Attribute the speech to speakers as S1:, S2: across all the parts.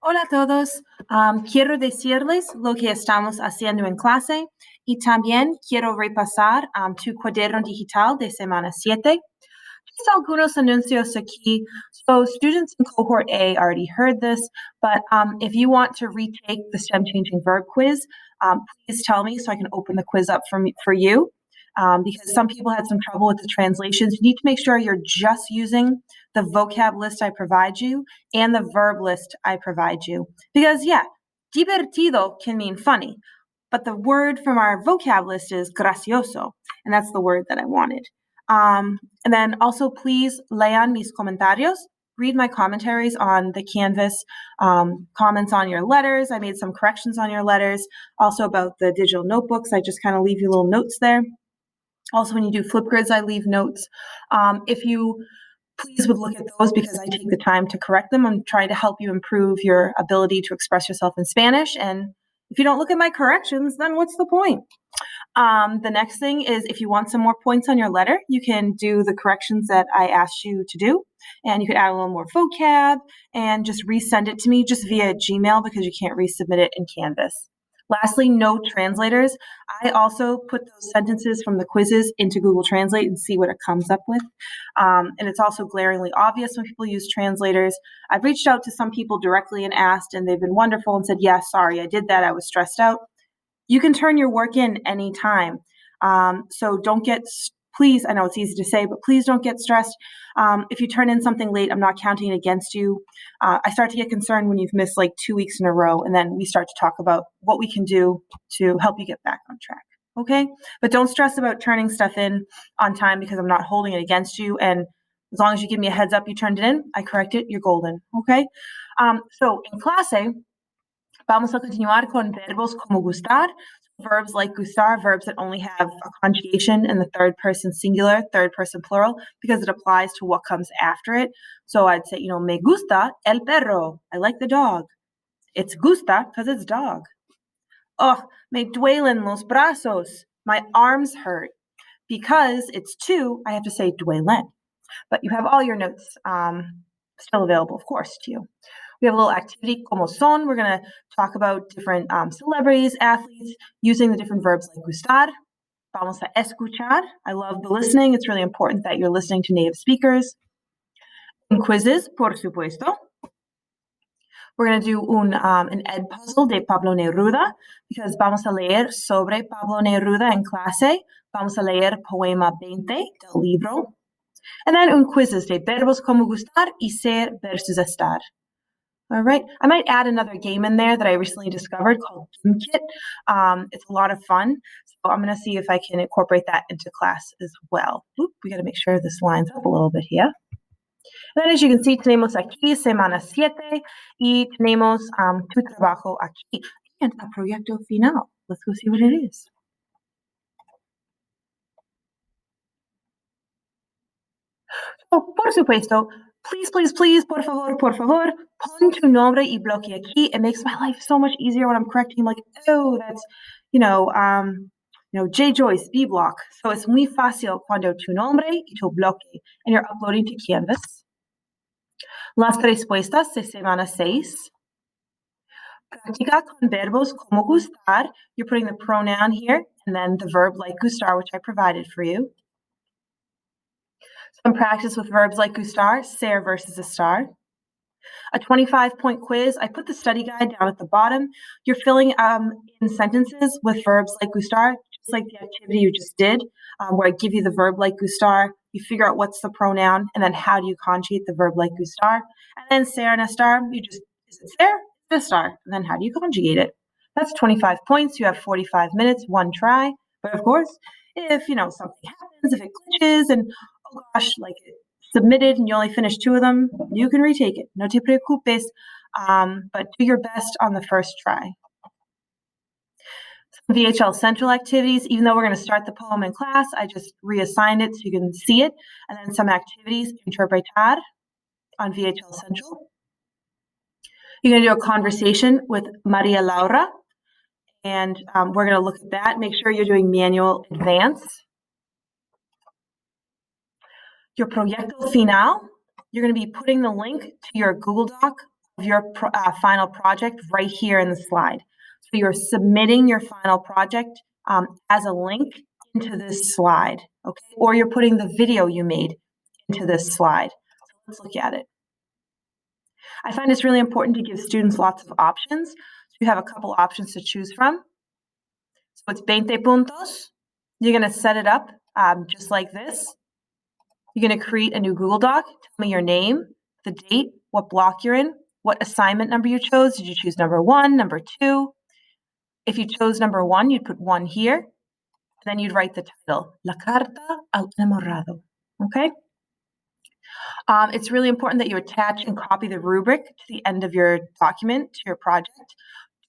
S1: Hola a todos. Quiero decirles lo que estamos haciendo en clase y también quiero repasar tu cuaderno digital de semana 7. Just algunos anuncios aquí. So students in cohort A already heard this, but if you want to retake the STEM changing verb quiz, please tell me so I can open the quiz up for you. Because some people had some trouble with the translations. You need to make sure you're just using the vocab list I provide you and the verb list I provide you. Because, yeah, divertido can mean funny, but the word from our vocab list is gracioso, and that's the word that I wanted. And then also, please lean mis comentarios. Read my commentaries on the Canvas, comments on your letters. I made some corrections on your letters. Also about the digital notebooks, I just kind of leave you little notes there. Also, when you do Flipgrids, I leave notes. If you please would look at those because I take the time to correct them. I'm trying to help you improve your ability to express yourself in Spanish. And if you don't look at my corrections, then what's the point? The next thing is if you want some more points on your letter, you can do the corrections that I asked you to do. And you could add a little more vocab and just resend it to me just via Gmail because you can't resubmit it in Canvas. Lastly, no translators. I also put those sentences from the quizzes into Google Translate and see what it comes up with. And it's also glaringly obvious when people use translators. I've reached out to some people directly and asked, and they've been wonderful and said, yeah, sorry, I did that. I was stressed out. You can turn your work in anytime. So don't get, please, I know it's easy to say, but please don't get stressed. If you turn in something late, I'm not counting it against you. I start to get concerned when you've missed like 2 weeks in a row, and then we start to talk about what we can do to help you get back on track. Okay? But don't stress about turning stuff in on time because I'm not holding it against you. And as long as you give me a heads up you turned it in, I correct it, you're golden. Okay? So in clase, vamos a continuar con verbos como gustar. Verbs like gustar, verbs that only have a conjugation in the third person singular, third person plural, because it applies to what comes after it. So I'd say, me gusta el perro. I like the dog. It's gusta because it's dog. Oh, me duelen los brazos. My arms hurt. Because it's two, I have to say duelen. But you have all your notes still available, of course, to you. We have a little activity, como son. We're going to talk about different celebrities, athletes, using the different verbs like gustar. Vamos a escuchar. I love the listening. It's really important that you're listening to native speakers. Un quizzes, por supuesto. We're going to do an ed puzzle de Pablo Neruda because vamos a leer sobre Pablo Neruda en clase. Vamos a leer poema 20 del libro. And then un quizzes de verbos como gustar y ser versus estar. All right. I might add another game in there that I recently discovered called Game Kit. It's a lot of fun. So I'm going to see if I can incorporate that into class as well. Oop, we got to make sure this lines up a little bit here. And then as you can see, tenemos aquí semana 7 y tenemos tu trabajo aquí and a proyecto final. Let's go see what it is. Oh, por supuesto. Please, please, please, por favor, pon tu nombre y bloque aquí. It makes my life so much easier when I'm correcting. I'm like, oh, that's, J. Joyce, B block. So it's muy fácil cuando tu nombre y tu bloque, and you're uploading to Canvas. Las respuestas de semana 6. Practica con verbos como gustar. You're putting the pronoun here, and then the verb like gustar, which I provided for you. Some practice with verbs like gustar, ser versus estar. A 25-point quiz. I put the study guide down at the bottom. You're filling in sentences with verbs like gustar, just like the activity you just did, where I give you the verb like gustar. You figure out what's the pronoun, and then how do you conjugate the verb like gustar. And then ser and estar, is it ser? It's estar. And then how do you conjugate it? That's 25 points. You have 45 minutes, one try. But of course, if something happens, if it glitches, and oh gosh, like it submitted and you only finish 2 of them, you can retake it. No te preocupes, but do your best on the first try. Some VHL Central activities, even though we're going to start the poem in class, I just reassigned it so you can see it. And then some activities, interpretar on VHL Central. You're going to do a conversation with Maria Laura, and we're going to look at that. Make sure you're doing manual advance. Your proyecto final, you're going to be putting the link to your Google Doc your final project right here in the slide. So you're submitting your final project as a link into this slide, okay? Or you're putting the video you made into this slide. So let's look at it. I find it's really important to give students lots of options. So you have a couple options to choose from. So it's 20 puntos. You're going to set it up just like this. You're going to create a new Google Doc. Tell me your name, the date, what block you're in, what assignment number you chose. Did you choose number 1, number 2? If you chose number 1, you'd put 1 here. Then you'd write the title, La Carta al Enamorado. Okay? It's really important that you attach and copy the rubric to the end of your document, to your project.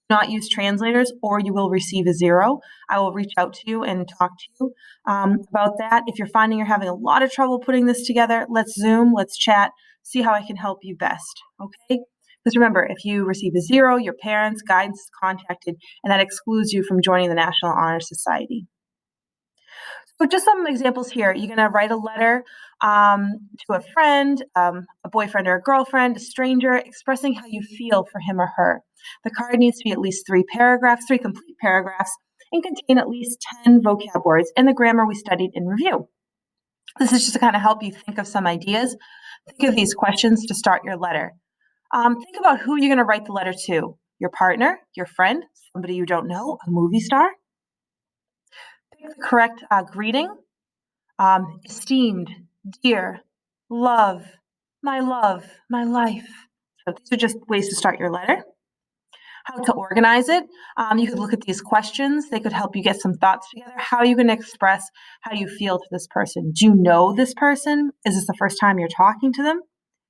S1: Do not use translators or you will receive a 0. I will reach out to you and talk to you about that. If you're finding you're having a lot of trouble putting this together, let's Zoom, let's chat, see how I can help you best, okay? Because remember, if you receive a 0, your parents, guidance is contacted, and that excludes you from joining the National Honor Society. So just some examples here. You're going to write a letter to a friend, a boyfriend or a girlfriend, a stranger, expressing how you feel for him or her. The card needs to be at least 3 paragraphs, 3 complete paragraphs, and contain at least 10 vocab words and the grammar we studied in review. This is just to kind of help you think of some ideas. Think of these questions to start your letter. Think about who you're going to write the letter to. Your partner, your friend, somebody you don't know, a movie star. Pick the correct greeting. Esteemed, dear, love, my life. So these are just ways to start your letter. How to organize it. You could look at these questions. They could help you get some thoughts together. How are you going to express how you feel to this person? Do you know this person? Is this the first time you're talking to them?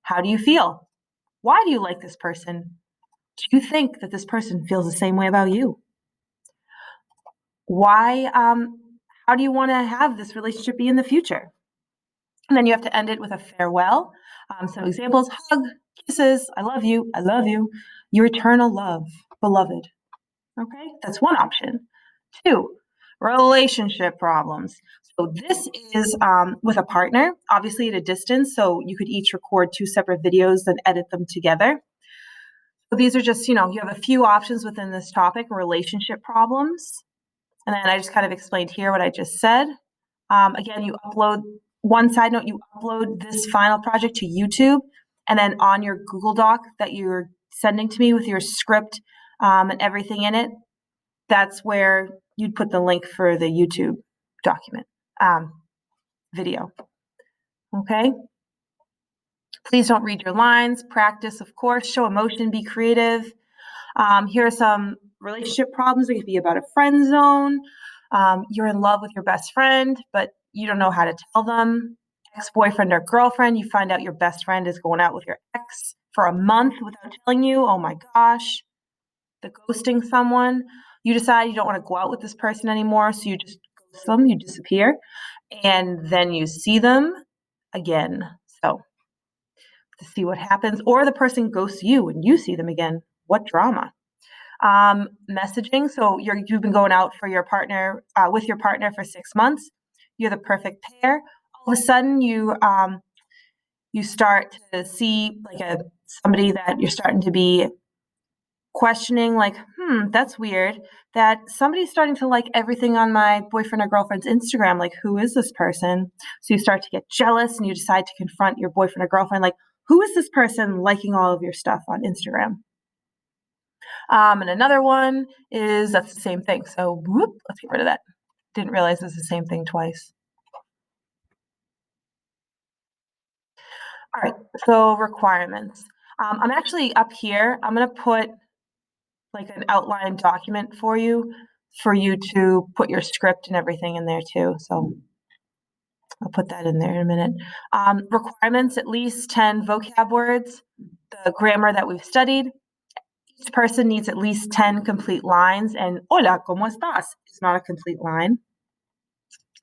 S1: How do you feel? Why do you like this person? Do you think that this person feels the same way about you? Why, how do you want to have this relationship be in the future? And then you have to end it with a farewell. Some examples, hug, kisses, I love you, your eternal love, beloved. Okay, that's one option. 2, relationship problems. So this is with a partner, obviously at a distance, so you could each record 2 separate videos and edit them together. So these are just, you have a few options within this topic, relationship problems. And then I just kind of explained here what I just said. Again, you upload, one side note, you upload this final project to YouTube, and then on your Google Doc that you're sending to me with your script and everything in it, that's where you'd put the link for the YouTube document, video. Okay? Please don't read your lines. Practice, of course. Show emotion. Be creative. Here are some relationship problems. It could be about a friend zone. You're in love with your best friend, but you don't know how to tell them. Ex-boyfriend or girlfriend, you find out your best friend is going out with your ex for a month without telling you. Oh my gosh. The ghosting someone. You decide you don't want to go out with this person anymore, so you just ghost them, you disappear, and then you see them again. So to see what happens, or the person ghosts you and you see them again. What drama? Messaging. So you've been going out for your partner with your partner for 6 months. You're the perfect pair. All of a sudden, you start to see like somebody that you're starting to be questioning, like, that's weird. That somebody's starting to like everything on my boyfriend or girlfriend's Instagram. Like, who is this person? So you start to get jealous, and you decide to confront your boyfriend or girlfriend, like, who is this person liking all of your stuff on Instagram? And another one is that's the same thing. So let's get rid of that. Didn't realize it's the same thing twice. All right, so requirements. I'm actually up here. I'm going to put like an outline document for you to put your script and everything in there too. So I'll put that in there in a minute. Requirements, at least 10 vocab words, the grammar that we've studied. Each person needs at least 10 complete lines, and hola, ¿cómo estás? Is not a complete line.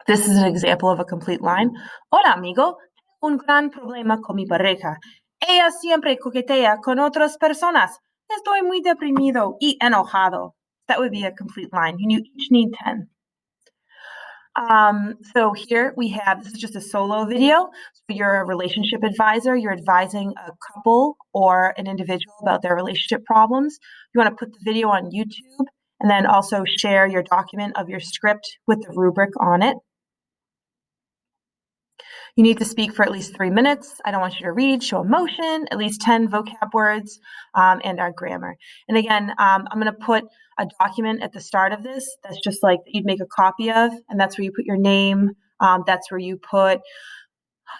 S1: This is an example of a complete line. Hola, amigo. Un gran problema con mi pareja. Ella siempre coquetea con otras personas. Estoy muy deprimido y enojado. That would be a complete line. You each need 10. So here we have, this is just a solo video. So you're a relationship advisor. You're advising a couple or an individual about their relationship problems. You want to put the video on YouTube and then also share your document of your script with the rubric on it. You need to speak for at least 3 minutes. I don't want you to read, show emotion, at least 10 vocab words, and our grammar. And again, I'm going to put a document at the start of this that's just like you'd make a copy of, and that's where you put your name. That's where you put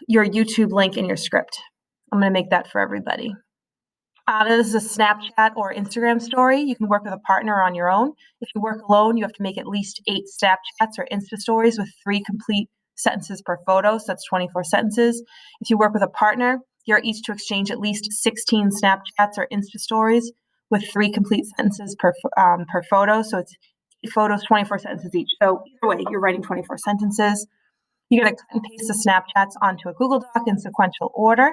S1: your YouTube link in your script. I'm going to make that for everybody. This is a Snapchat or Instagram story. You can work with a partner or on your own. If you work alone, you have to make at least 8 Snapchats or Insta stories with 3 complete sentences per photo, so that's 24 sentences. If you work with a partner, you're each to exchange at least 16 Snapchats or Insta stories with 3 complete sentences per photo, so it's 8 photos, 24 sentences each. So either way, you're writing 24 sentences. You're going to cut and paste the Snapchats onto a Google Doc in sequential order.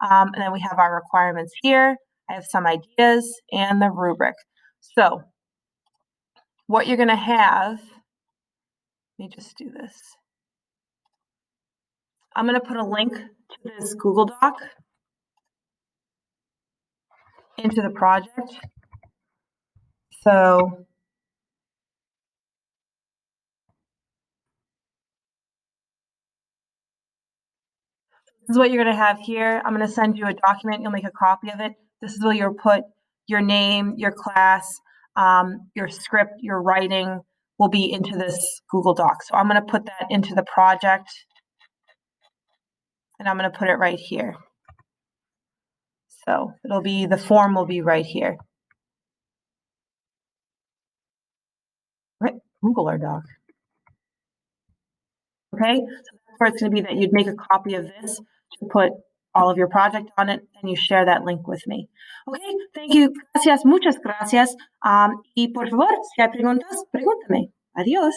S1: And then we have our requirements here. I have some ideas and the rubric. So what you're going to have, let me just do this. I'm going to put a link to this Google Doc into the project. So this is what you're going to have here. I'm going to send you a document. You'll make a copy of it. This is where you'll put your name, your class, your script, your writing will be into this Google Doc. So I'm going to put that into the project, and I'm going to put it right here. So it'll be, the form will be right here. Right, Google our doc. Okay, so that's where it's going to be that you'd make a copy of this to put all of your project on it, and you share that link with me. Okay, thank you. Gracias, muchas gracias. Y por favor, si hay preguntas, pregúntame. Adiós.